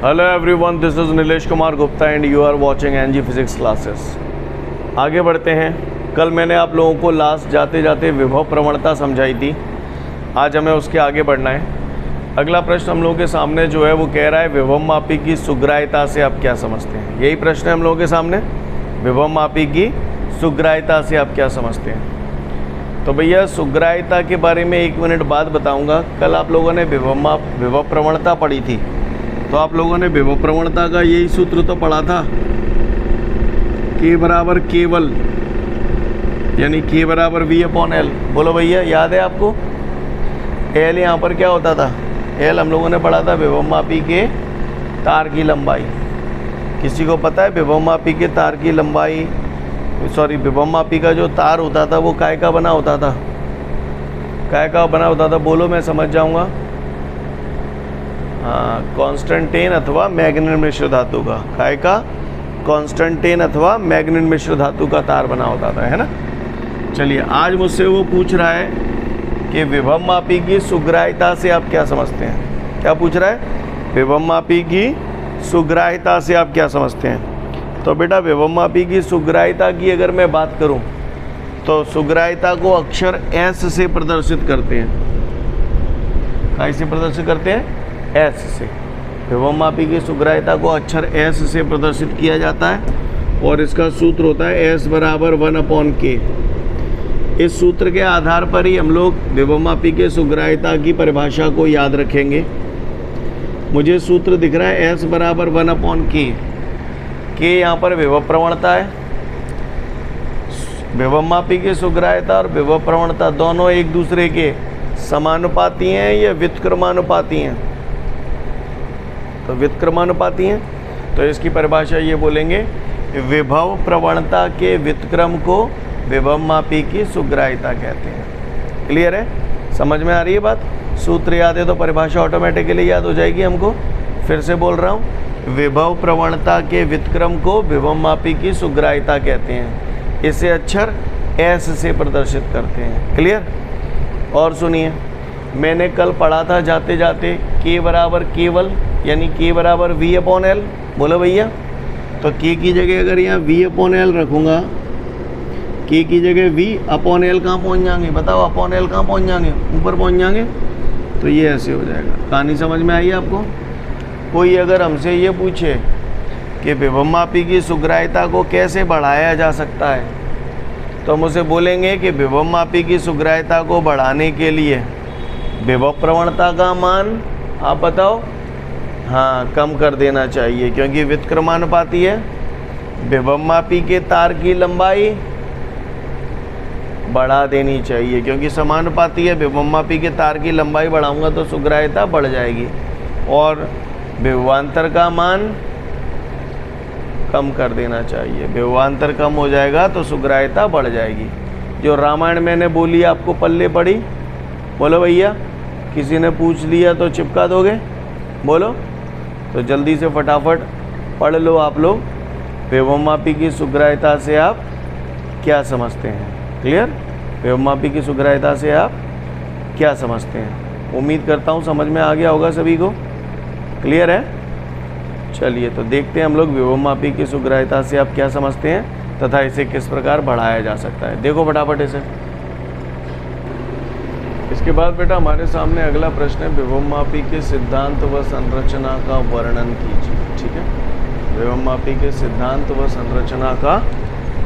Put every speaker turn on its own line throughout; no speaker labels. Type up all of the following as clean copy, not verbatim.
Hello everyone, this is Nilesh Kumar Gupta and you are watching NG physics classes. आगे बढ़ते हैं। कल मैंने आप लोगों को लास्ट जाते जाते विभव प्रवणता समझाई थी। आज हमें उसके आगे बढ़ना है। अगला प्रश्न हम लोगों के सामने जो है वो कह रहा है विभवमापी की सुग्राह्यता से आप क्या समझते हैं। यही प्रश्न है हम लोगों के सामने, विभवमापी की सुग्राह्यता से आप क्या समझते हैं। तो भैया सुग्राह्यता के बारे में 1 मिनट बाद बताऊंगा। कल आप लोगों ने विभव प्रवणता पढ़ी थी, तो आप लोगों ने विभव प्रवणता का यही सूत्र तो पढ़ा था, K बराबर केवल यानी K बराबर V/L। बोलो भैया, याद है आपको? L यहाँ पर क्या होता था? L हम लोगों ने पढ़ा था विभवमापी के तार की लंबाई। किसी को पता है विभवमापी के तार की लंबाई, विभवमापी का जो तार होता था वो काय का बना होता था? काय का बना होता था? बोलो, मैं समझ जाऊँगा। हाँ, कॉन्स्टेंटेन अथवा मैग्नेट मिश्र धातु का। काय का? कॉन्स्टेंटेन अथवा मैग्नेट मिश्र धातु का तार बना होता था, है ना। चलिए, आज मुझसे वो पूछ रहा है कि विभवमापी की सुग्राह्यता से आप क्या समझते हैं। क्या पूछ रहा है? विभवमापी की सुग्राह्यता से आप क्या समझते हैं। तो बेटा, विभवमापी की सुग्राह्यता की अगर मैं बात करूं तो सुग्राह्यता को अक्षर S से प्रदर्शित करते हैं। कैसे प्रदर्शित करते हैं? S से। विभवमापी की सुग्राह्यता को अक्षर S से प्रदर्शित किया जाता है और इसका सूत्र होता है S बराबर 1/K। इस सूत्र के आधार पर ही हम लोग विभवमापी के सुग्राह्यता की परिभाषा को याद रखेंगे। मुझे सूत्र दिख रहा है S बराबर 1/K। K यहाँ पर विभव प्रवणता है। विभवमापी की सुग्राह्यता और विभव प्रवणता दोनों एक दूसरे के समानुपाती हैं या व्युत्क्रमानुपाती हैं? तो व्युत्क्रमानुपाती हैं। तो इसकी परिभाषा ये बोलेंगे, विभव प्रवणता के व्युत्क्रम को विभवमापी की सुग्राह्यता कहते हैं। क्लियर है? समझ में आ रही है बात? सूत्र याद है तो परिभाषा ऑटोमेटिकली याद हो जाएगी हमको। फिर से बोल रहा हूँ, विभव प्रवणता के व्युत्क्रम को विभवमापी की सुग्राह्यता कहते हैं। इसे अक्षर S से प्रदर्शित करते हैं। क्लियर? और सुनिए, मैंने कल पढ़ा था जाते जाते K बराबर केवल यानी K बराबर V/L। बोलो भैया। तो K की जगह अगर यहाँ V/L रखूँगा, K की जगह V/L कहाँ पहुँच जाएंगे? बताओ, L कहाँ पहुँच जाएंगे? ऊपर पहुँच जाएंगे। तो ये ऐसे हो जाएगा। कहानी समझ में आई आपको? कोई अगर हमसे ये पूछे कि विभवमापी की सुग्राह्यता को कैसे बढ़ाया जा सकता है, तो हम उसे बोलेंगे कि विभवमापी की सुग्राह्यता को बढ़ाने के लिए विभव प्रवणता का मान आप बताओ, हाँ, कम कर देना चाहिए क्योंकि व्युत्क्रमानुपाती है। विभवमापी के तार की लंबाई बढ़ा देनी चाहिए क्योंकि समानुपाती है। विभवमापी के तार की लंबाई बढ़ाऊंगा तो सुग्राह्यता बढ़ जाएगी और विभवांतर का मान कम कर देना चाहिए। विभवांतर कम हो जाएगा तो सुग्राह्यता बढ़ जाएगी। जो रामायण मैंने बोली आपको पल्ले पड़ी, बोलो भैया। किसी ने पूछ लिया तो चिपका दोगे? बोलो। तो जल्दी से फटाफट पढ़ लो आप लोग। विभवमापी की सुग्राह्यता से आप क्या समझते हैं? क्लियर? विभवमापी की सुग्राह्यता से आप क्या समझते हैं? उम्मीद करता हूँ समझ में आ गया होगा सभी को। क्लियर है? चलिए, तो देखते हैं हम लोग विभवमापी की सुग्राह्यता से आप क्या समझते हैं तथा इसे किस प्रकार बढ़ाया जा सकता है। देखो फटाफट इसे। इसके बाद बेटा हमारे सामने अगला प्रश्न है, विभवमापी के सिद्धांत व संरचना का वर्णन कीजिए। ठीक है, विभवमापी के सिद्धांत व संरचना का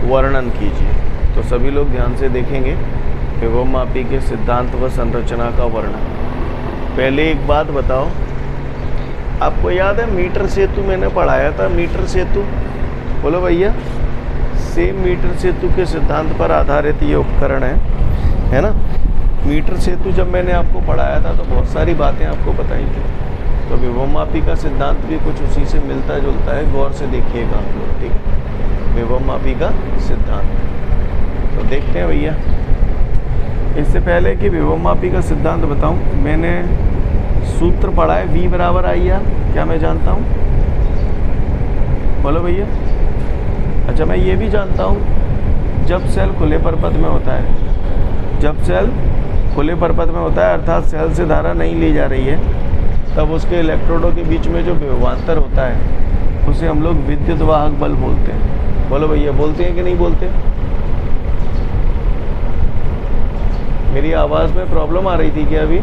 वर्णन कीजिए। तो सभी लोग ध्यान से देखेंगे, विभवमापी के सिद्धांत व संरचना का वर्णन। पहले एक बात बताओ, आपको याद है मीटर सेतु मैंने पढ़ाया था? मीटर सेतु, बोलो भैया। सेम मीटर सेतु के सिद्धांत पर आधारित ये उपकरण है ना। मीटर सेतु जब मैंने आपको पढ़ाया था तो बहुत सारी बातें आपको बताई थी। तो विभवमापी का सिद्धांत भी कुछ उसी से मिलता जुलता है। गौर से देखिएगा आप लोग, ठीक है। विभवमापी का सिद्धांत तो देखते हैं भैया। इससे पहले कि विभवमापी का सिद्धांत बताऊं, मैंने सूत्र पढ़ा है V बराबर IR। क्या मैं जानता हूँ? बोलो भैया। अच्छा, मैं ये भी जानता हूँ, जब सेल खुले परपथ में होता है, जब सेल खुले परपथ में होता है अर्थात सेल से धारा नहीं ली जा रही है, तब उसके इलेक्ट्रोडों के बीच में जो विभवांतर होता है उसे हम लोग विद्युत वाहक बल बोलते हैं। बोलो भैया, बोलते हैं कि नहीं बोलते? मेरी आवाज़ में प्रॉब्लम आ रही थी क्या अभी?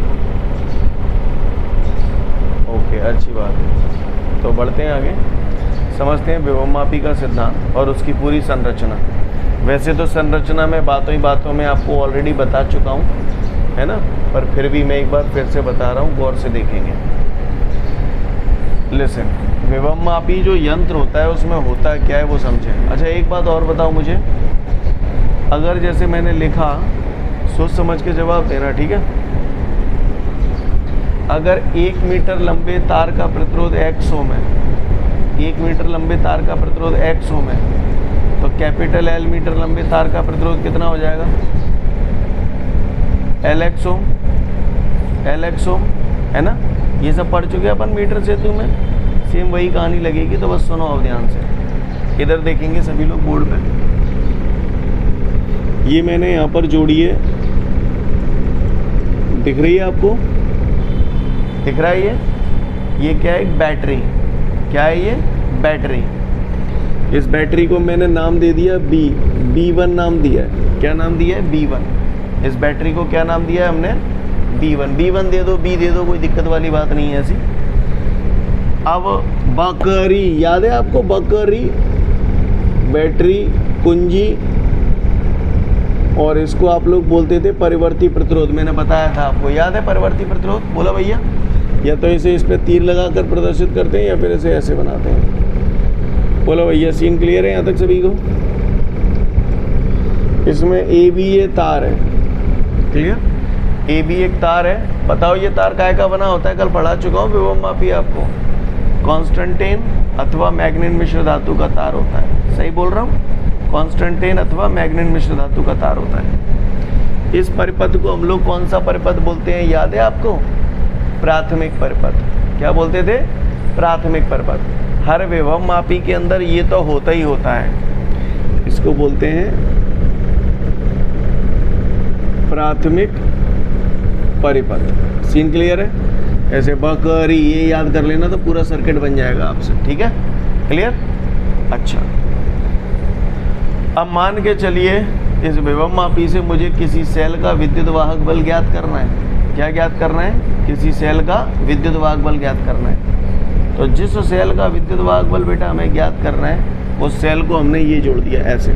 ओके, अच्छी बात है। तो बढ़ते हैं आगे, समझते हैं विभवमापी का सिद्धांत और उसकी पूरी संरचना। वैसे तो संरचना में बातों ही बातों में आपको ऑलरेडी बता चुका हूँ, है ना, पर फिर भी मैं एक बार फिर से बता रहा हूँ, गौर से देखेंगे। लिसन, विभवमापी जो यंत्र होता है उसमें होता क्या है वो समझें। अच्छा, एक बात और बताओ मुझे, अगर जैसे मैंने लिखा, सोच समझ के जवाब देना, ठीक है। अगर 1 मीटर लंबे तार का प्रतिरोध x ओम है, 1 मीटर लंबे तार का प्रतिरोध x ओम है, तो कैपिटल L मीटर लंबे तार का प्रतिरोध कितना हो जाएगा? Lx ओम, Lx ओम, है ना। ये सब पढ़ चुके अपन मीटर सेतु में, सेम वही कहानी लगेगी, तो बस सुनो अब ध्यान से। इधर देखेंगे सभी लोग बोर्ड पे, ये मैंने यहाँ पर जोड़ी है, दिख रही है आपको? दिख रहा है ये क्या है? एक बैटरी। क्या है ये? बैटरी। इस बैटरी को मैंने नाम दे दिया B1 नाम दिया है। क्या नाम दिया है? B1। इस बैटरी को क्या नाम दिया है हमने? B1 दे दो, B दे दो, कोई दिक्कत वाली बात नहीं है ऐसी। अब बकरी याद है आपको? बकरी, बैटरी, कुंजी, और इसको आप लोग बोलते थे परिवर्ती प्रतिरोध। मैंने बताया था आपको, याद है परिवर्ती प्रतिरोध? बोला भैया। या तो इसे इस पे तीर लगाकर प्रदर्शित करते हैं या फिर इसे ऐसे बनाते हैं। बोलो भैया, सीन क्लियर है यहाँ तक सभी को? इसमें AB ये तार है, क्लियर? AB एक तार है। बताओ ये तार काय का बना होता है? कल पढ़ा चुका हूँ विभवमापी आपको। कॉन्स्टेंटेन अथवा मैग्नेट मिश्र धातु का तार होता है। सही बोल रहा हूँ? कॉन्स्टेंटेन अथवा मैग्नेट मिश्र धातु का तार होता है। इस परिपथ को हम लोग कौन सा परिपथ बोलते हैं, याद है आपको? प्राथमिक परिपथ। क्या बोलते थे? प्राथमिक परिपथ। हर विभवमापी के अंदर ये तो होता ही होता है, इसको बोलते हैं प्राथमिक परिपथ। सीन क्लियर है? ऐसे बकरी ये याद कर लेना तो पूरा सर्किट बन जाएगा आपसे, ठीक है? क्लियर? अच्छा, अब मान के चलिए इस विभवमापी से मुझे किसी सेल का विद्युत वाहक बल ज्ञात करना है। क्या ज्ञात करना है? किसी सेल का विद्युत वाहक बल ज्ञात करना है। तो जिस सेल का विद्युत वाहक बल बेटा हमें ज्ञात करना है, उस सेल को हमने ये जोड़ दिया ऐसे,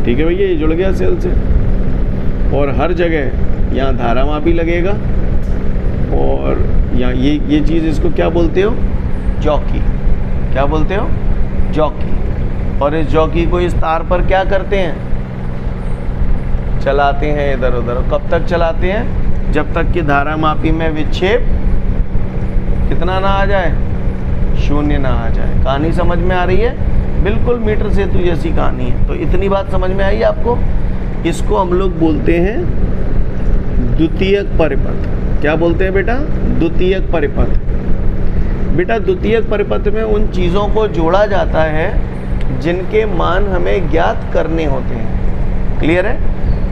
ठीक है भैया? ये जुड़ गया सेल से, और हर जगह यहाँ धारामापी लगेगा, और यहाँ ये चीज़, इसको क्या बोलते हो? जॉकी। क्या बोलते हो? जॉकी। और इस जॉकी को इस तार पर क्या करते हैं? चलाते हैं इधर उधर। कब तक चलाते हैं? जब तक कि धारामापी में विक्षेप कितना ना आ जाए? 0 ना आ जाए। कहानी समझ में आ रही है? बिल्कुल मीटर सेतु जैसी कहानी है। तो इतनी बात समझ में आई आपको? इसको हम लोग बोलते हैं द्वितीयक परिपथ। क्या बोलते हैं बेटा? द्वितीयक परिपथ। बेटा द्वितीयक परिपथ में उन चीज़ों को जोड़ा जाता है जिनके मान हमें ज्ञात करने होते हैं। क्लियर है?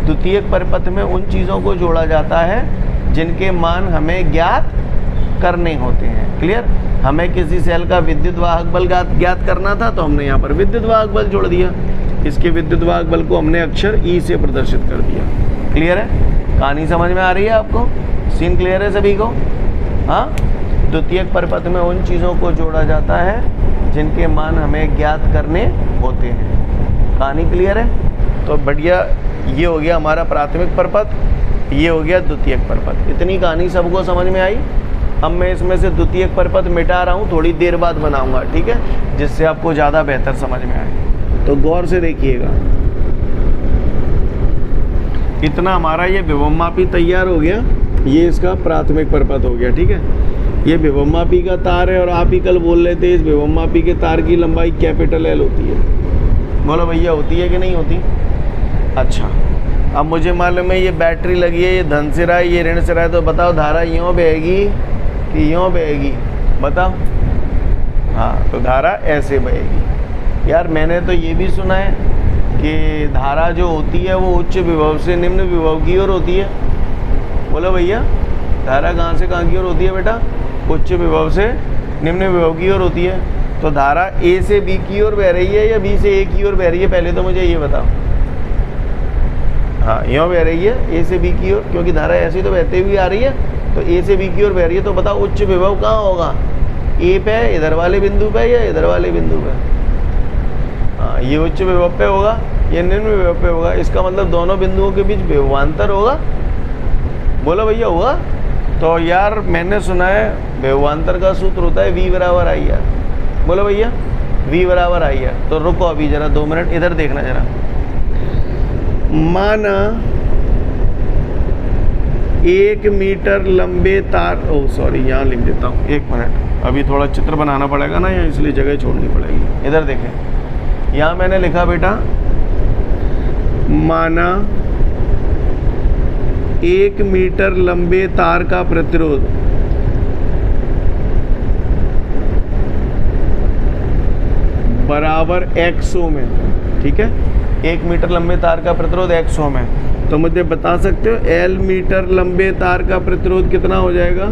द्वितीयक परिपथ में उन चीज़ों को जोड़ा जाता है जिनके मान हमें ज्ञात करने होते हैं। क्लियर? हमें किसी सेल का विद्युत वाहक बल ज्ञात करना था, तो हमने यहाँ पर विद्युत वाहक बल जोड़ दिया। इसके विद्युत वाहक बल को हमने अक्षर E से प्रदर्शित कर दिया। क्लियर है? कहानी समझ में आ रही है आपको? सीन क्लियर है सभी को? हाँ, द्वितीयक परिपथ में उन चीज़ों को जोड़ा जाता है जिनके मान हमें ज्ञात करने होते हैं। कहानी क्लियर है? तो बढ़िया, ये हो गया हमारा प्राथमिक परिपथ, ये हो गया द्वितीयक परिपथ। इतनी कहानी सबको समझ में आई? अब मैं इसमें से द्वितीयक परिपथ मिटा रहा हूँ, थोड़ी देर बाद बनाऊंगा, ठीक है, जिससे आपको ज़्यादा बेहतर समझ में आए। तो गौर से देखिएगा। इतना हमारा ये विभवमापी तैयार हो गया, ये इसका प्राथमिक परिपथ हो गया, ठीक है। ये विभवमापी का तार है और आप ही कल बोल रहे थे इस विभवमापी के तार की लंबाई कैपिटल L होती है। बोलो भैया, होती है कि नहीं होती? अच्छा, अब मुझे मालूम है ये बैटरी लगी है, ये धन सिरा है, ये ऋण सिरा है, तो बताओ धारा यूँ बहेगी कि यूँ बहेगी? बताओ। हाँ, तो धारा ऐसे बहेगी। यार मैंने तो ये भी सुना है कि धारा जो होती है वो उच्च विभव से निम्न विभव की ओर होती है। बोलो भैया, धारा कहाँ से कहाँ की ओर होती है बेटा? उच्च विभव से निम्न विभव की ओर होती है। तो धारा ए से बी की ओर बह रही है या बी से ए की ओर बह रही है? पहले तो मुझे ये बताओ। हाँ, यूँ बह रही है ए से बी की ओर, क्योंकि धारा ऐसी तो बहते हुई आ रही है, तो ए से बी की ओर बह रही है। तो बताओ उच्च विभव कहाँ होगा? ए पे, इधर वाले बिंदु पे या इधर वाले बिंदु पे? हाँ, ये उच्च विभव पे होगा, ये निम्न विभव पे होगा। इसका मतलब दोनों बिंदुओं के बीच विभवांतर होगा। बोलो भैया, होगा? तो यार मैंने सुना है विभवांतर का सूत्र होता है V बराबर आई आर। बोलो भैया, V बराबर आई आर। तो रुको अभी जरा 2 मिनट, इधर देखना जरा। माना 1 मीटर लंबे तार, ओ सॉरी यहाँ लिख देता हूँ, 1 मिनट, अभी थोड़ा चित्र बनाना पड़ेगा ना, या इसलिए जगह छोड़नी पड़ेगी। इधर देखें, यहाँ मैंने लिखा बेटा, माना 1 मीटर लंबे तार का प्रतिरोध बराबर 1 ओम में। ठीक है, 1 मीटर लंबे तार का प्रतिरोध 1 ओम है। तो मुझे बता सकते हो L मीटर लंबे तार का प्रतिरोध कितना हो जाएगा?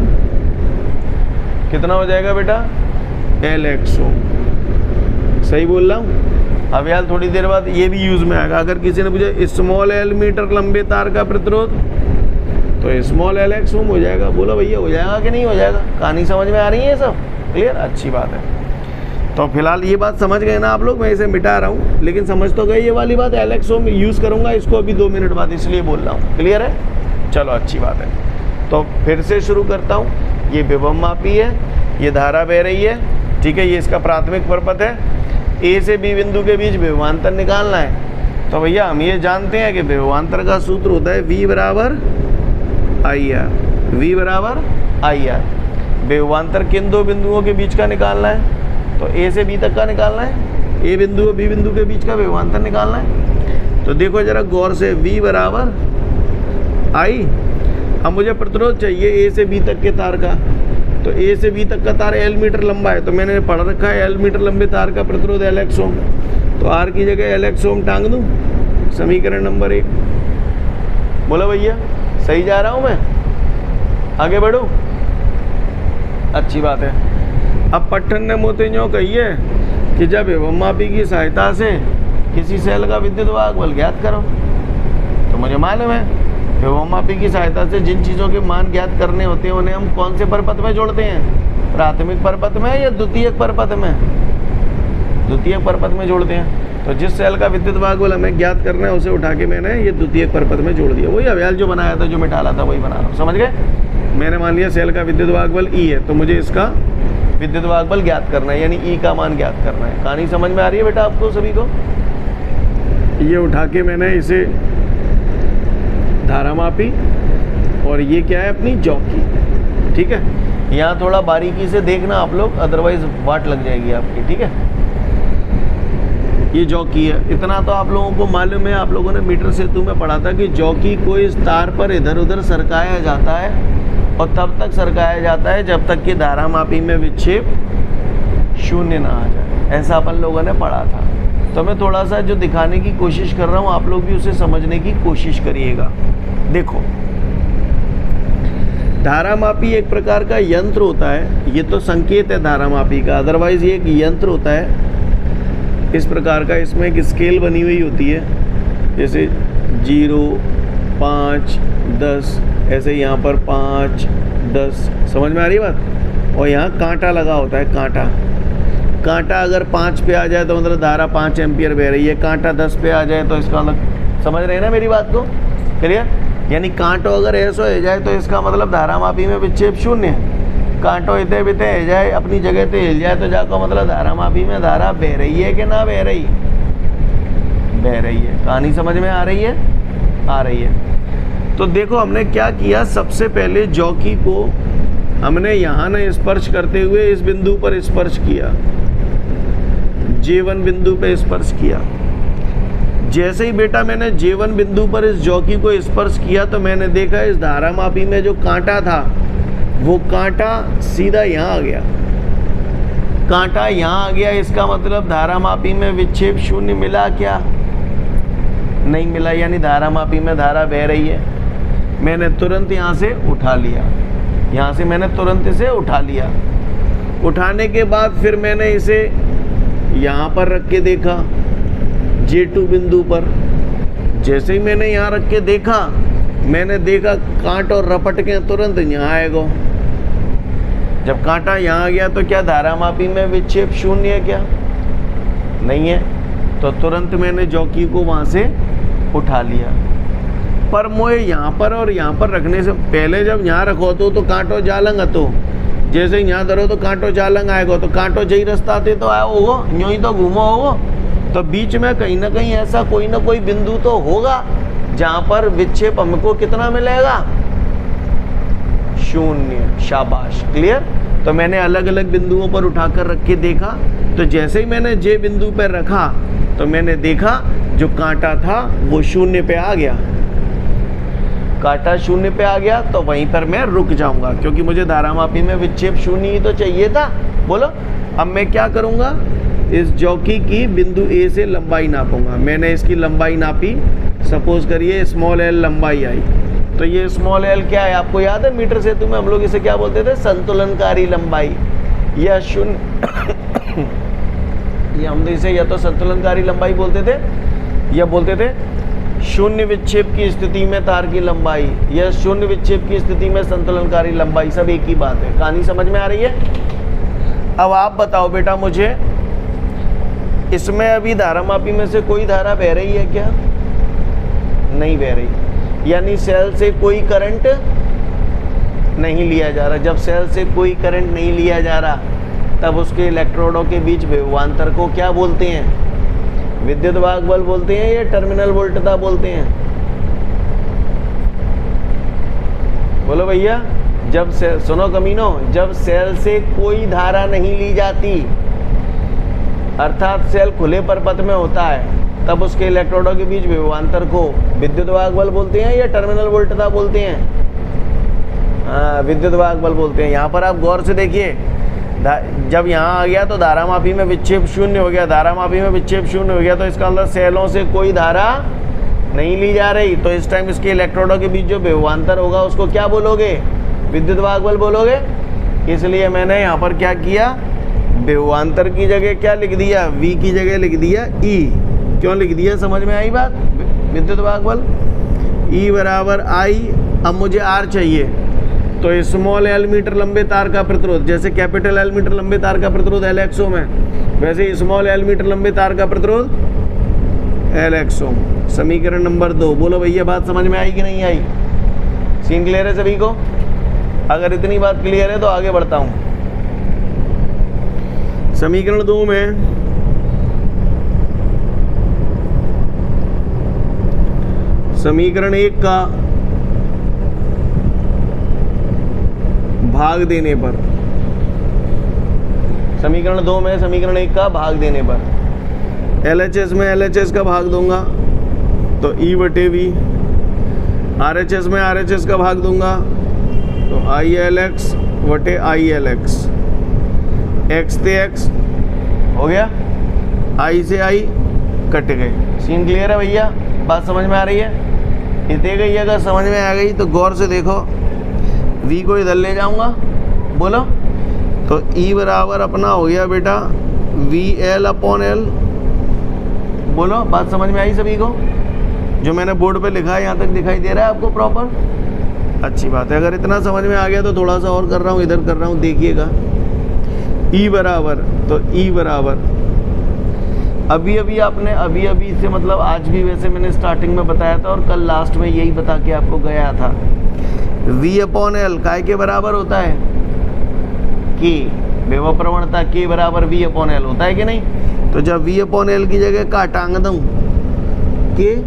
कितना हो जाएगा बेटा? L 1 ओम। सही बोल रहा हूँ? अब यार थोड़ी देर बाद ये भी यूज में आएगा। अगर किसी ने पूछा स्मॉल L मीटर लंबे तार का प्रतिरोध, तो स्मॉल L 1 ओम हो जाएगा। बोलो भैया, हो जाएगा कि नहीं हो जाएगा? कहानी समझ में आ रही है सब? क्लियर? अच्छी बात है। तो फिलहाल ये बात समझ गए ना आप लोग? मैं इसे मिटा रहा हूँ, लेकिन समझ तो गए ये वाली बात। L 1 ओम यूज़ करूँगा इसको अभी 2 मिनट बाद, इसलिए बोल रहा हूँ। क्लियर है? चलो अच्छी बात है। तो फिर से शुरू करता हूँ। ये विभव मापी है, ये धारा बह रही है। ठीक है, ये इसका प्राथमिक परपथ है। ए से बी बिंदु के बीच विभवांतर निकालना है। तो भैया हम ये जानते हैं कि विभवांतर का सूत्र होता है V बराबर आई आर। V बराबर आई आर। विभवांतर किन 2 बिंदुओं के बीच का निकालना है? तो ए से बी तक का निकालना है। ए बिंदु और बी बिंदु के बीच का विभवांतर निकालना है। तो देखो जरा गौर से, V बराबर आई। अब मुझे प्रतिरोध चाहिए ए से बी तक के तार का। तो ए से बी तक का तार L मीटर लंबा है, तो मैंने पढ़ रखा है L मीटर लंबे तार का प्रतिरोध L 1 ओम। तो R की जगह L 1 ओम टांग दूँ। समीकरण नंबर 1। बोलो भैया, सही जा रहा हूँ मैं? आगे बढ़ूँ? अच्छी बात है। अब पट्टन ने मोते न्यों कहिए कि जब विभव मापी की सहायता से किसी सेल का विद्युत वाहक बल ज्ञात करो। तो मुझे मालूम है विभव मापी की सहायता से जिन चीज़ों के मान ज्ञात करने होते हैं उन्हें हम कौन से परपथ में जोड़ते हैं? प्राथमिक परपथ में या द्वितीयक परपथ में? द्वितीयक परपथ में जोड़ते हैं। तो जिस सेल का विद्युत वाहक बल हमें ज्ञात करना है उसे उठा के मैंने ये द्वितीयक परपथ में जोड़ दिया। वही अव्याल जो बनाया था, जो मिटाला था, वही बना रहा हूँ। समझ गए? मैंने मान लिया सेल का विद्युत वाहक बल E है, तो मुझे इसका विद्युत वाहक बल ज्ञात करना है, यानी E का मान ज्ञात करना है। कहानी समझ में आ रही है बेटा आपको सभी को? ये उठा के मैंने इसे धारा मापी, और ये क्या है? अपनी जॉकी। ठीक है, यहाँ थोड़ा बारीकी से देखना आप लोग, अदरवाइज वाट लग जाएगी आपकी। ठीक है, ये जॉकी है। इतना तो आप लोगों को मालूम है, आप लोगों ने मीटर सेतु में पढ़ा था कि जॉकी को इस तार पर इधर उधर सरकाया जाता है, और तब तक सरकाया जाता है जब तक कि धारा मापी में विक्षेप 0 ना आ जाए। ऐसा अपन लोगों ने पढ़ा था। तो मैं थोड़ा सा जो दिखाने की कोशिश कर रहा हूँ, आप लोग भी उसे समझने की कोशिश करिएगा। देखो, धारा मापी एक प्रकार का यंत्र होता है। ये तो संकेत है धारा मापी का, अदरवाइज ये एक यंत्र होता है इस प्रकार का। इसमें एक स्केल बनी हुई होती है, जैसे 0, 5, 10, ऐसे यहाँ पर 5, 10। समझ में आ रही बात? और यहाँ कांटा लगा होता है, कांटा अगर 5 पे आ जाए तो मतलब धारा 5 एम्पियर बह रही है। कांटा 10 पे आ जाए तो इसका मतलब, समझ रहे हैं ना मेरी बात को? क्लियर? यानी कांटो अगर ऐसा हो जाए तो इसका मतलब धारा मापी में विक्षेप 0 है। कांटो इतने बिते हो जाए, अपनी जगह पे हिल जाए, तो जाकर मतलब धारा मापी में धारा बह रही है कि ना बह रही? बह रही है। कहानी समझ में आ रही है? आ रही है। तो देखो हमने क्या किया, सबसे पहले जॉकी को हमने यहाँ न स्पर्श करते हुए इस बिंदु पर स्पर्श किया, J1 बिंदु पे स्पर्श किया। जैसे ही बेटा मैंने J1 बिंदु पर इस जॉकी को स्पर्श किया तो मैंने देखा इस धारा मापी में जो कांटा था वो कांटा सीधा यहाँ आ गया। कांटा यहाँ आ गया, इसका मतलब धारा मापी में विक्षेप 0 मिला क्या? नहीं मिला, यानी धारा मापी में धारा बह रही है। मैंने तुरंत यहाँ से उठा लिया। यहाँ से मैंने तुरंत इसे उठा लिया। उठाने के बाद फिर मैंने इसे यहाँ पर रख के देखा J2 बिंदु पर। जैसे ही मैंने यहाँ रख के देखा, मैंने देखा कांट और रपट के तुरंत यहाँ आएगा। जब कांटा यहाँ आ गया तो क्या धारामापी में विक्षेप शून्य है क्या? नहीं है। तो तुरंत मैंने जॉकी को वहाँ से उठा लिया। पर मोए यहाँ पर और यहाँ पर रखने से पहले जब यहाँ रखो तो कांटो जालंग तो जैसे यहाँ धरो तो कांटो जालंग आएगा, तो कांटो जही रास्ता आते तो आया होगा, यूँ ही तो घूमो होगा। तो बीच में कहीं ना कहीं ऐसा कोई ना कोई बिंदु तो होगा जहाँ पर विक्षेप हमको कितना मिलेगा? शून्य। शाबाश, क्लियर। तो मैंने अलग अलग बिंदुओं पर उठाकर रख के देखा, तो जैसे ही मैंने J बिंदु पर रखा तो मैंने देखा जो कांटा था वो शून्य पे आ गया। कांटा शून्य पे आ गया तो वहीं पर मैं रुक जाऊंगा, क्योंकि मुझे धारामापी में विक्षेप शून्य ही तो चाहिए था। बोलो, अब मैं क्या करूंगा? इस जॉकी की बिंदु A से लंबाई नापूंगा। मैंने इसकी लंबाई नापी, सपोज करिए स्मॉल l लंबाई आई। तो ये स्मॉल l क्या है? आपको याद है मीटर सेतु में हम लोग इसे क्या बोलते थे? संतुलनकारी लंबाई या शून्य ये हम इसे या तो संतुलनकारी लंबाई बोलते थे या बोलते थे शून्य विक्षेप की स्थिति में तार की लंबाई, या शून्य विक्षेप की स्थिति में संतुलनकारी लंबाई, सब एक ही बात है। कहानी समझ में आ रही है? अब आप बताओ बेटा मुझे, इसमें अभी धारामापी में से कोई धारा बह रही है क्या? नहीं बह रही, यानी सेल से कोई करंट नहीं लिया जा रहा। जब सेल से कोई करंट नहीं लिया जा रहा, तब उसके इलेक्ट्रोडों के बीच विभवांतर को क्या बोलते हैं? विद्युत वाहक बल बोलते हैं या टर्मिनल वोल्टता बोलते हैं? बोलो भैया। जब सुनो कमीनो, जब सेल से कोई धारा नहीं ली जाती, अर्थात सेल खुले परपथ में होता है, तब उसके इलेक्ट्रोडों के बीच विभवांतर को विद्युत वाहक बल बोलते हैं या टर्मिनल वोल्टता बोलते हैं? हाँ, विद्युत वाहक बल बोलते हैं। यहाँ पर आप गौर से देखिए, जब यहाँ आ गया तो धारामापी में विक्षेप शून्य हो गया। धारामापी में विक्षेप शून्य हो गया तो इसका अंदर सेलों से कोई धारा नहीं ली जा रही। तो इस टाइम इसके इलेक्ट्रोडों के बीच जो विभवांतर होगा उसको क्या बोलोगे? विद्युत वाहक बल बोलोगे। इसलिए मैंने यहाँ पर क्या किया? विभवांतर की जगह क्या लिख दिया? V की जगह लिख दिया E। क्यों लिख दिया? समझ में आई बात? विद्युत वाहक बल E बराबर I। अब मुझे R चाहिए, तो स्मॉल l मीटर लंबे तार का प्रतिरोध, जैसे कैपिटल L मीटर लंबे तार का प्रतिरोध Lx ओम है, वैसे स्मॉल l मीटर लंबे तार का प्रतिरोध Lx ओम। समीकरण नंबर 2। बोलो भैया, बात समझ में आई कि नहीं आई? सीन क्लियर है सभी को? अगर इतनी बात क्लियर है तो आगे बढ़ता हूँ। समीकरण 2 में समीकरण 1 का भाग देने पर, समीकरण 2 में समीकरण 1 का भाग देने पर LHS में LHS का भाग दूंगा तो E बटे V, RHS में RHS का भाग दूंगा तो ILX बटे ILX, X से X हो गया, I से I कट गए। सीन क्लियर है भैया? बात समझ में आ रही है? इतने गई, अगर समझ में आ गई तो गौर से देखो। V को इधर ले जाऊंगा, बोलो, तो E बराबर अपना हो गया बेटा VL अपॉन L। बोलो, बात समझ में आई सभी को? जो मैंने बोर्ड पे लिखा है यहाँ तक दिखाई दे रहा है आपको प्रॉपर? अच्छी बात है। अगर इतना समझ में आ गया तो थोड़ा सा और कर रहा हूँ, इधर कर रहा हूँ, देखिएगा। E बराबर, तो E बराबर अभी अभी से मतलब आज भी वैसे मैंने स्टार्टिंग में बताया था और कल लास्ट में यही बता के आपको गया था। V अपॉन L काय के बराबर होता है? K। विभव प्रवणता K बराबर V अपॉन L होता है कि नहीं? तो जब V अपॉन L की जगह का टांग दूँ K,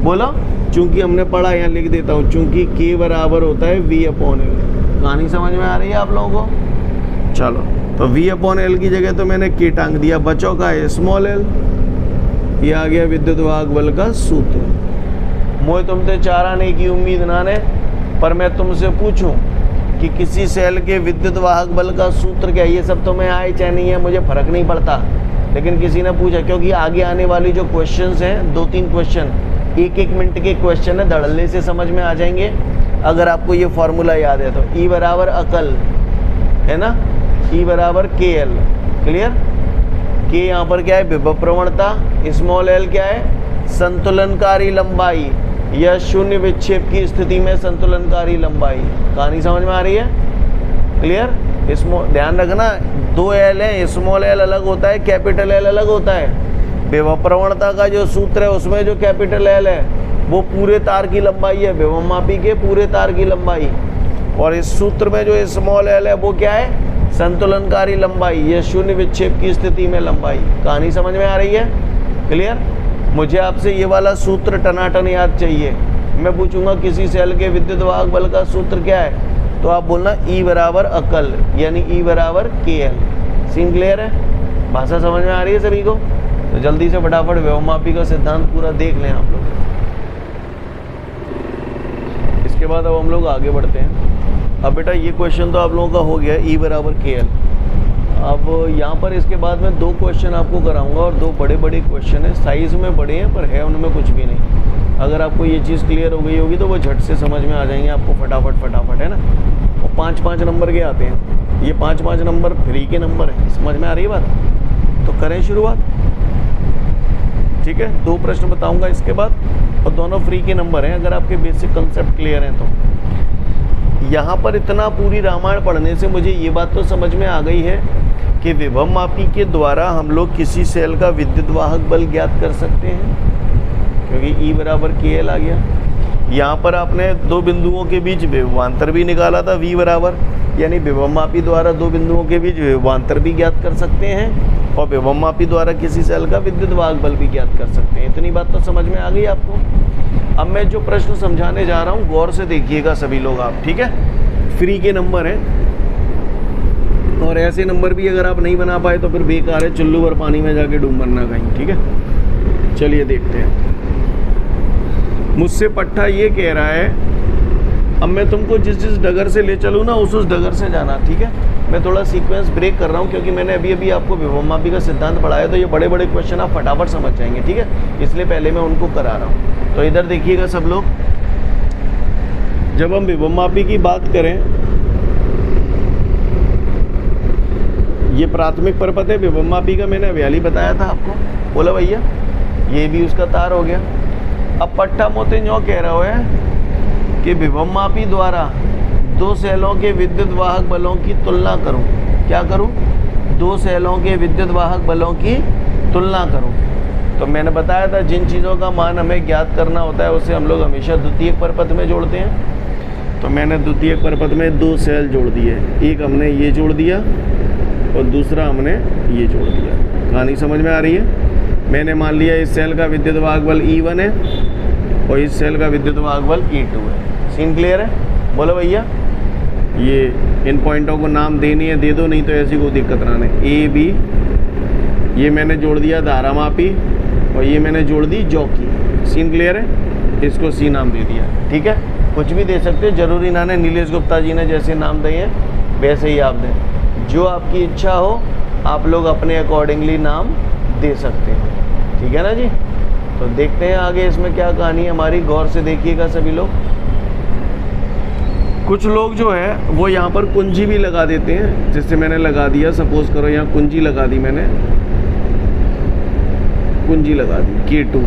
बोलो, चूंकि हमने पढ़ा, यहाँ लिख देता हूँ, चूंकि K बराबर होता है V अपॉन L। कहानी समझ में आ रही है आप लोगों को? चलो, तो V अपॉन L की जगह तो मैंने K टांग दिया, बचो का है स्मॉल l। ये आ गया विद्युत वाहक बल का सूत्र। मोए तुमसे चाराने की उम्मीद ना ने, पर मैं तुमसे पूछूं कि किसी सेल के विद्युत वाहक बल का सूत्र क्या? ये सब तो मैं आए चाहे नहीं है, मुझे फर्क नहीं पड़ता, लेकिन किसी ने पूछा, क्योंकि आगे आने वाली जो क्वेश्चंस हैं, 2-3 क्वेश्चन 1-1 मिनट के क्वेश्चन है, धड़ल्ले से समझ में आ जाएंगे। अगर आपको ये फॉर्मूला याद है तो। E बराबर अकल है ना, E बराबर KL, क्लियर। K यहाँ पर क्या है, विभव प्रवणता, स्मॉल l क्या है, संतुलनकारी लंबाई या शून्य विक्षेप की स्थिति में संतुलनकारी लंबाई। कहानी समझ में आ रही है, क्लियर। ध्यान रखना, 2 L है, स्मॉल l अलग होता है, कैपिटल L अलग होता है। विभव प्रवणता का जो सूत्र है उसमें जो कैपिटल L है वो पूरे तार की लंबाई है, विभवमापी के पूरे तार की लंबाई, और इस सूत्र में जो स्मॉल l है वो क्या है, संतुलनकारी लंबाई या शून्य विक्षेप की स्थिति में लंबाई। कहानी समझ में आ रही है, क्लियर। मुझे आपसे ये वाला सूत्र टनाटन याद चाहिए। मैं पूछूंगा किसी सेल के विद्युत वाहक बल का सूत्र क्या है, तो आप बोलना E बराबर अकल, यानी E बराबर KL। सीन क्लियर है, भाषा समझ में आ रही है सभी को। तो जल्दी से फटाफट विभवमापी का सिद्धांत पूरा देख लें आप लोग। इसके बाद अब हम लोग आगे बढ़ते हैं। अब बेटा ये क्वेश्चन तो आप लोगों का हो गया, E बराबर KL। अब यहाँ पर इसके बाद मैं 2 क्वेश्चन आपको कराऊंगा, और 2 बड़े बड़े क्वेश्चन हैं, साइज़ में बड़े हैं पर है उनमें कुछ भी नहीं। अगर आपको ये चीज़ क्लियर हो गई होगी तो वो झट से समझ में आ जाएंगे आपको फटाफट, है ना। वो 5-5 नंबर के आते हैं, ये 5-5 नंबर फ्री के नंबर हैं। समझ में आ रही है बात, तो करें शुरुआत, ठीक है। 2 प्रश्न बताऊंगा इसके बाद, और दोनों फ्री के नंबर हैं अगर आपके बेसिक कंसेप्ट क्लियर हैं तो। यहाँ पर इतना पूरी रामायण पढ़ने से मुझे ये बात तो समझ में आ गई है कि विभवमापी के द्वारा हम लोग किसी सेल का विद्युत वाहक बल ज्ञात कर सकते हैं, क्योंकि E बराबर KL आ गया। यहाँ पर आपने 2 बिंदुओं के बीच विभवांतर भी निकाला था, V बराबर, यानी विभवमापी द्वारा 2 बिंदुओं के बीच विभवांतर भी ज्ञात कर सकते हैं, और विभवमापी द्वारा किसी सेल का विद्युत वाहक बल भी ज्ञात कर सकते हैं। इतनी बात तो समझ में आ गई आपको। अब मैं जो प्रश्न समझाने जा रहा हूँ गौर से देखिएगा सभी लोग आप, ठीक है। फ्री के नंबर हैं, और ऐसे नंबर भी अगर आप नहीं बना पाए तो फिर बेकार है, चुल्लू भर पानी में जाके डूब मरना कहीं, ठीक है। चलिए देखते हैं। मुझसे पट्टा ये कह रहा है, अब मैं तुमको जिस डगर से ले चलूँ ना उस डगर से जाना, ठीक है। मैं थोड़ा सीक्वेंस ब्रेक कर रहा हूँ क्योंकि मैंने अभी आपको विभवमापी का सिद्धांत पढ़ाया, तो ये बड़े बड़े क्वेश्चन आप फटाफट समझ जाएंगे, ठीक है। इसलिए पहले मैं उनको करा रहा हूँ। तो इधर देखिएगा सब लोग, जब हम विभवमापी की बात करें, ये प्राथमिक परपथ है विभवमापी का, मैंने अभी बताया था आपको, बोला भैया ये भी उसका तार हो गया। अब पट्टा मोते न्यो कह रहा है कि विभवमापी द्वारा 2 सेलों के विद्युत वाहक बलों की तुलना करूं। क्या करूं? 2 सेलों के विद्युत वाहक बलों की तुलना करूं। तो मैंने बताया था जिन चीज़ों का मान हमें ज्ञात करना होता है उसे हम लोग हमेशा द्वितीयक परपथ में जोड़ते हैं। तो मैंने द्वितीयक परपथ में 2 सेल जोड़ दिए, एक हमने ये जोड़ दिया और दूसरा हमने ये जोड़ दिया। कहानी समझ में आ रही है। मैंने मान लिया इस सेल का विद्युत वाहक बल E1 है और इस सेल का विद्युत वाहक बल E2 है। सीन क्लियर है? बोलो भैया। ये इन पॉइंटों को नाम देनी है, दे दो, नहीं तो ऐसी कोई दिक्कत ना नहीं। A B ये मैंने जोड़ दिया धारामापी और ये मैंने जोड़ दी जॉकी। सीन क्लियर है? इसको C नाम दे दिया, ठीक है। कुछ भी दे सकते हो, जरूरी ना ने नीलेश गुप्ता जी ने जैसे नाम दिए हैं वैसे ही आप दें। जो आपकी इच्छा हो आप लोग अपने अकॉर्डिंगली नाम दे सकते हैं, ठीक है ना जी। तो देखते हैं आगे इसमें क्या कहानी है हमारी, गौर से देखिएगा सभी लोग। कुछ लोग जो है वो यहाँ पर कुंजी भी लगा देते हैं, जिससे मैंने लगा दिया, सपोज करो यहाँ कुंजी लगा दी, मैंने कुंजी लगा दी K2,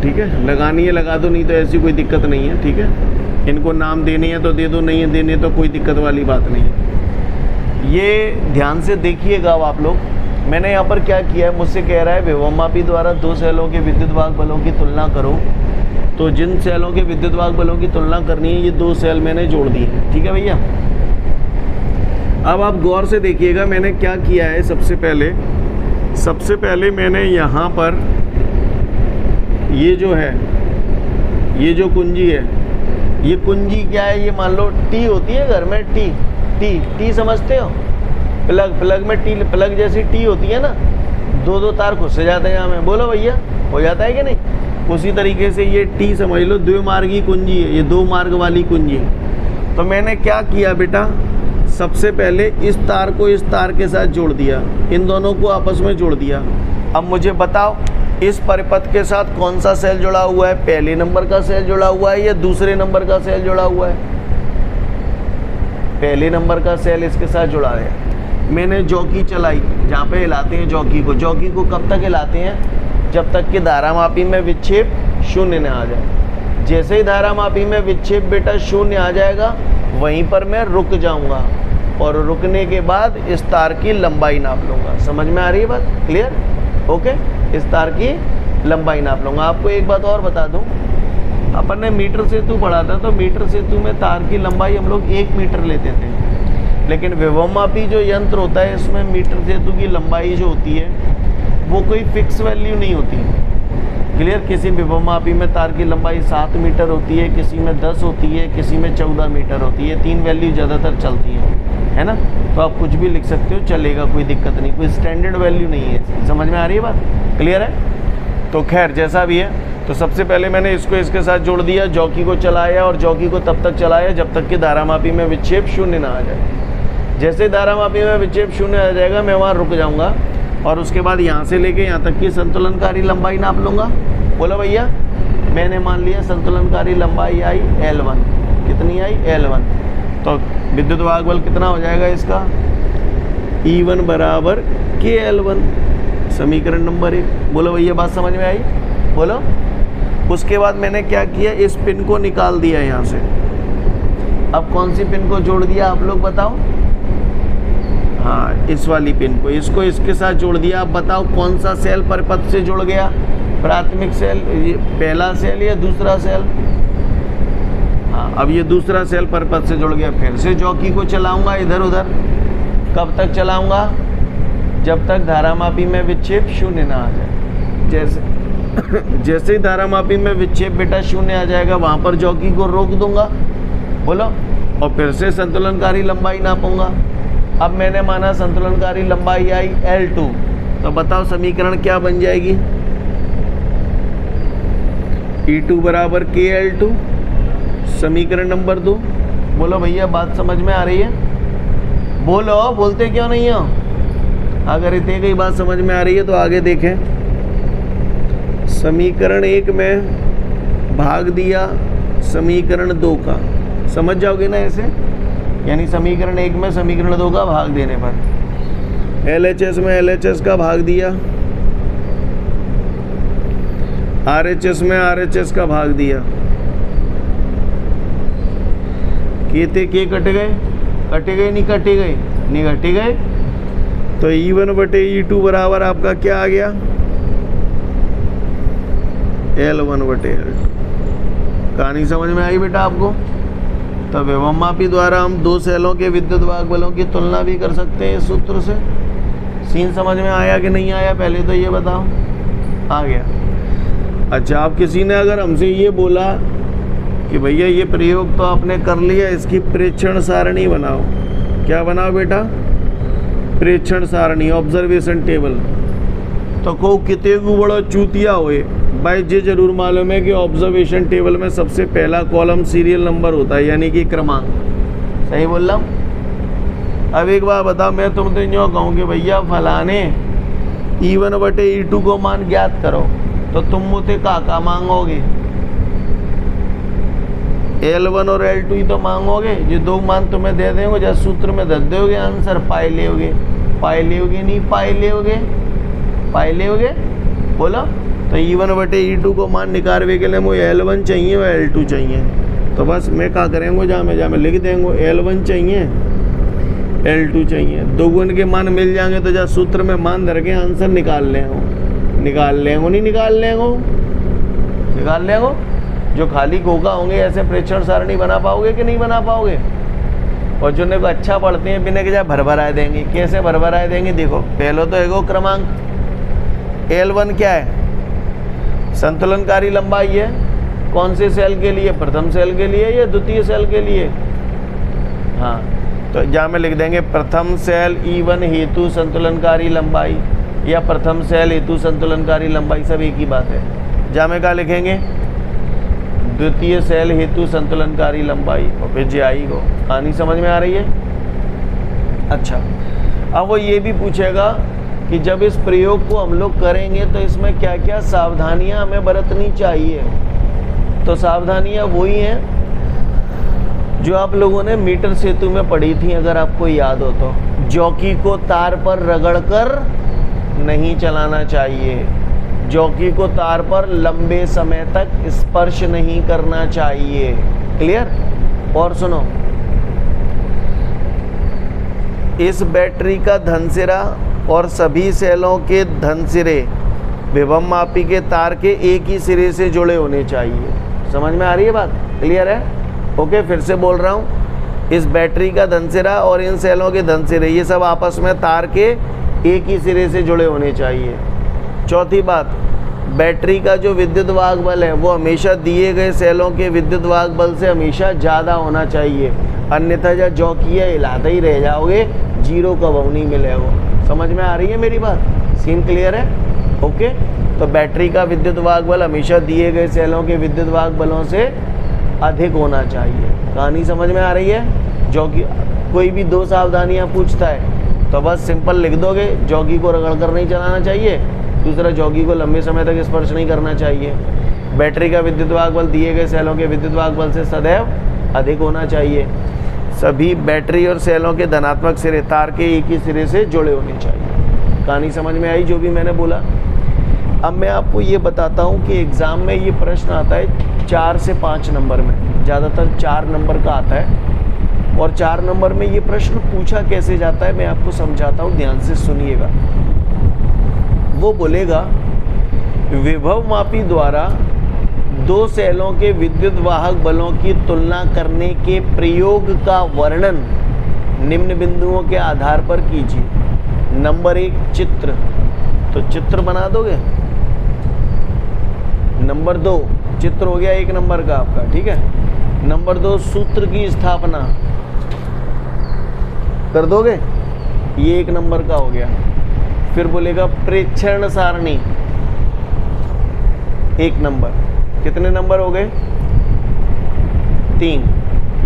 ठीक है। लगानी है लगा दो, नहीं तो ऐसी कोई दिक्कत नहीं है, ठीक है। इनको नाम देनी है तो दे दो, नहीं है देने तो कोई दिक्कत वाली बात नहीं है। ये ध्यान से देखिएगा आप लोग। मैंने यहाँ पर क्या किया है, मुझसे कह रहा है विभवमापी द्वारा 2 सेलों के विद्युत वाहक बलों की तुलना करो। तो जिन सेलों के विद्युत वाहक बलों की तुलना करनी है, ये 2 सेल मैंने जोड़ दी है, ठीक है भैया। अब आप गौर से देखिएगा मैंने क्या किया है। सबसे पहले मैंने यहाँ पर ये जो है, ये जो कुंजी है, ये कुंजी क्या है, ये मान लो टी होती है घर में, टी समझते हो? प्लग में टी, प्लग जैसी टी होती है ना, 2 तार खुद से जाते हैं यहाँ में। बोलो भैया, हो जाता है कि नहीं? उसी तरीके से ये टी समझ लो द्विमार्गी कुंजी है, ये 2 मार्ग वाली कुंजी है। तो मैंने क्या किया बेटा, सबसे पहले इस तार को इस तार के साथ जोड़ दिया, इन दोनों को आपस में जोड़ दिया। अब मुझे बताओ इस परिपथ के साथ कौन सा सेल जुड़ा हुआ है, पहले नंबर का सेल जुड़ा हुआ है या दूसरे नंबर का सेल जुड़ा हुआ है? पहले नंबर का सेल इसके साथ जुड़ा है। मैंने जॉकी चलाई, जहाँ पे हिलाते हैं जॉकी को कब तक हिलाते हैं? जब तक कि धारामापी में विक्षेप शून्य न आ जाए। जैसे ही धारामापी में विक्षेप बेटा शून्य आ जाएगा, वहीं पर मैं रुक जाऊंगा और रुकने के बाद इस तार की लंबाई नाप लूँगा। समझ में आ रही है बात? क्लियर? ओके, इस तार की लंबाई नाप लूँगा। आपको एक बात और बता दूँ, अपन ने मीटर सेतु पढ़ा था, तो मीटर सेतु में तार की लंबाई हम लोग 1 मीटर लेते थे, लेकिन विभवमापी जो यंत्र होता है इसमें मीटर सेतु की लंबाई जो होती है वो कोई फिक्स वैल्यू नहीं होती। क्लियर? किसी विभवमापी में तार की लंबाई 7 मीटर होती है, किसी में 10 होती है, किसी में 14 मीटर होती है। 3 वैल्यू ज़्यादातर चलती है ना? तो आप कुछ भी लिख सकते हो, चलेगा, कोई दिक्कत नहीं, कोई स्टैंडर्ड वैल्यू नहीं है। समझ में आ रही है बात? क्लियर है? तो खैर जैसा भी है, तो सबसे पहले मैंने इसको इसके साथ जोड़ दिया, जॉकी को चलाया और जॉकी को तब तक चलाया जब तक कि धारामापी में विक्षेप शून्य ना आ जाए। जैसे धारामापी में विक्षेप शून्य आ जाएगा, मैं वहाँ रुक जाऊँगा और उसके बाद यहाँ से लेके यहाँ तक की संतुलनकारी लंबाई नाप लूँगा। बोलो भैया, मैंने मान लिया संतुलनकारी लंबाई आई L1। कितनी आई? L1। तो विद्युत वाहक बल कितना हो जाएगा इसका? E1 बराबर KL1, समीकरण नंबर 1। बोलो भैया, बात समझ में आई? बोलो। उसके बाद मैंने क्या किया, इस पिन को निकाल दिया यहाँ से। अब कौन सी पिन को जोड़ दिया आप लोग बताओ? हाँ, इस वाली पिन को, इसको इसके साथ जोड़ दिया। अब बताओ कौन सा सेल परिपथ से जुड़ गया? प्राथमिक सेल, ये पहला सेल या दूसरा सेल? हाँ, अब ये दूसरा सेल परिपथ से जुड़ गया। फिर से जॉकी को चलाऊंगा इधर उधर। कब तक चलाऊंगा? जब तक धारामापी में विक्षेप शून्य ना आ जाए। जैसे ही धारामापी में विक्षेप बेटा शून्य आ जाएगा, वहाँ पर जॉकी को रोक दूंगा। बोलो। और फिर से संतुलनकारी लंबाई नापूंगा। अब मैंने माना संतुलनकारी लंबाई आई L2, तो बताओ समीकरण क्या बन जाएगी? E2 बराबर KL2, समीकरण नंबर 2। बोलो भैया, बात समझ में आ रही है? बोलो, बोलते क्यों नहीं हो? अगर इतनी कई बात समझ में आ रही है तो आगे देखें। समीकरण 1 में भाग दिया समीकरण 2 का, समझ जाओगे ना ऐसे? यानी समीकरण 1 में समीकरण 2 का भाग देने पर LHS में LHS का भाग दिया, RHS में RHS का भाग दिया। के कट गए? कटे गए? नहीं कटे गए? नहीं कटे गए। तो E1 बटे E2 बराबर आपका क्या आ गया? L1 बटे L2। कहानी समझ में आई बेटा आपको? तो विभवमापी द्वारा हम 2 सेलों के विद्युत वाहक बलों की तुलना भी कर सकते हैं इस सूत्र से। सीन समझ में आया कि नहीं आया? पहले तो ये बताओ। आ गया? अच्छा, आप किसी ने अगर हमसे ये बोला कि भैया ये प्रयोग तो आपने कर लिया, इसकी प्रेक्षण सारणी बनाओ। क्या बनाओ बेटा? प्रेक्षण सारणी, ऑब्जर्वेशन टेबल। तो को किते को बड़ा चूतिया होए भाई, ये जरूर मालूम है कि ऑब्जर्वेशन टेबल में सबसे पहला कॉलम सीरियल नंबर होता है, यानी कि क्रमांक। सही बोल रहा हूँ? अब एक बार बताओ, मैं तुमसे यूँ कहूँ कि भैया फलाने E1 बटे E2 को मान ज्ञात करो, तो तुम मुझे का मांगोगे? L1 और L2 ही तो मांगोगे। ये 2 मान तुम्हें दे देंगे, जब सूत्र में दे दोगे आंसर पाई लेोगे। पाई लेोगे? नहीं पाई लेोगे? पाई लेोगे? बोलो। तो E1 बटे E2 को मान निकालने के लिए मुझे L1 चाहिए और L2 चाहिए। तो बस मैं क्या करेंगे, जहाँ मैं लिख देंगे L1 चाहिए, L2 चाहिए। 2 गुण के मान मिल जाएंगे तो जब सूत्र में मान धर के आंसर निकाल लेंगे। निकाल लेंगे? नहीं निकाल लेंगे? निकाल लेंगे। जो खाली गोगा होंगे ऐसे प्रेक्षण सारणी बना पाओगे कि नहीं बना पाओगे? और जो ने को अच्छा पढ़ते हैं बिना के जाए भरभराए देंगे। कैसे भरभराए देंगे? देखो, पहले तो एगो क्रमांक L1 क्या है? संतुलनकारी लंबाई है। कौन से सेल के लिए? प्रथम सेल के लिए या द्वितीय सेल के लिए? हाँ, तो जहाँ में लिख देंगे प्रथम सेल E1 हेतु संतुलनकारी लंबाई या प्रथम सेल हेतु संतुलनकारी लंबाई, सब एक ही बात है। जहाँ में क्या लिखेंगे? द्वितीय सेल हेतु संतुलनकारी लंबाई, और फिर JI को। कहानी समझ में आ रही है? अच्छा, अब वो ये भी पूछेगा कि जब इस प्रयोग को हम लोग करेंगे तो इसमें क्या क्या सावधानियां हमें बरतनी चाहिए। तो सावधानियां वही हैं जो आप लोगों ने मीटर सेतु में पढ़ी थी, अगर आपको याद हो तो, जॉकी को तार पर रगड़कर नहीं चलाना चाहिए, जॉकी को तार पर लंबे समय तक स्पर्श नहीं करना चाहिए। क्लियर? और सुनो, इस बैटरी का धनसिरा और सभी सेलों के धनसिरे विभव मापी के तार के एक ही सिरे से जुड़े होने चाहिए। समझ में आ रही है बात? क्लियर है? ओके, फिर से बोल रहा हूँ, इस बैटरी का धनसिरा और इन सेलों के धनसिरे ये सब आपस में तार के एक ही सिरे से जुड़े होने चाहिए। चौथी बात, बैटरी का जो विद्युत वाहक बल है वो हमेशा दिए गए सेलों के विद्युत वाहक बल से हमेशा ज़्यादा होना चाहिए, अन्यथा जब जॉकी है हिलाते ही रह जाओगे, जीरो कब नहीं मिलेगा। समझ में आ रही है मेरी बात? सीन क्लियर है? ओके, तो बैटरी का विद्युत वाहक बल हमेशा दिए गए सेलों के विद्युत वाहक बलों से अधिक होना चाहिए। कहानी समझ में आ रही है? जॉकी, कोई भी दो सावधानियाँ पूछता है तो बस सिंपल लिख दोगे, जॉकी को रगड़ कर नहीं चलाना चाहिए, दूसरा जॉकी को लंबे समय तक स्पर्श नहीं करना चाहिए, बैटरी का विद्युत वाहक बल दिए गए सेलों के विद्युत वाहक बल से सदैव अधिक होना चाहिए, सभी बैटरी और सेलों के धनात्मक सिरे तार के एक ही सिरे से जुड़े होने चाहिए। कहानी समझ में आई जो भी मैंने बोला? अब मैं आपको ये बताता हूँ कि एग्ज़ाम में ये प्रश्न आता है 4 से 5 नंबर में, ज़्यादातर 4 नंबर का आता है, और 4 नंबर में ये प्रश्न पूछा कैसे जाता है मैं आपको समझाता हूँ, ध्यान से सुनिएगा। वो बोलेगा, विभव मापी द्वारा दो सेलों के विद्युत वाहक बलों की तुलना करने के प्रयोग का वर्णन निम्न बिंदुओं के आधार पर कीजिए। नंबर 1 चित्र, तो चित्र बना दोगे। नंबर 2 चित्र हो गया 1 नंबर का आपका, ठीक है। नंबर 2 सूत्र की स्थापना कर दोगे, ये 1 नंबर का हो गया। फिर बोलेगा प्रेक्षण सारणी 1 नंबर, कितने नंबर हो गए? 3।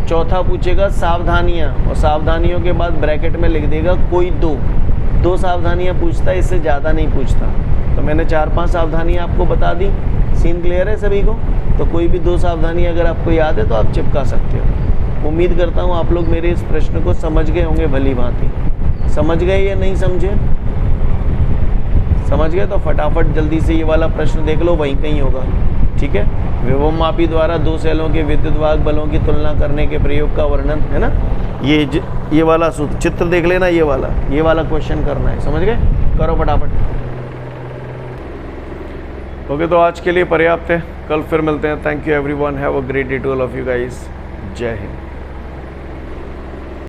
चौथा पूछेगा सावधानियां, और सावधानियों के बाद ब्रैकेट में लिख देगा कोई दो सावधानियां पूछता है, इससे ज़्यादा नहीं पूछता। तो मैंने 4-5 सावधानियां आपको बता दी। सीन क्लियर है सभी को? तो कोई भी 2 सावधानियां अगर आपको याद है तो आप चिपका सकते हो। उम्मीद करता हूं आप लोग मेरे इस प्रश्न को समझ गए होंगे भली भांति। समझ गए या नहीं समझे? समझ गए तो फटाफट जल्दी से ये वाला प्रश्न देख लो, वहीं कहीं होगा, ठीक है। विभव मापी द्वारा दो सेलों के विद्युत वाहक बलों की तुलना करने के प्रयोग का वर्णन, है ना, ये वाला सूत्र, चित्र देख लेना, ये वाला क्वेश्चन करना है। समझ गए? करो फटाफट। ओके, तो आज के लिए पर्याप्त है, कल फिर मिलते हैं। Thank you everyone, have a great day to all of you guys. जय हिंद।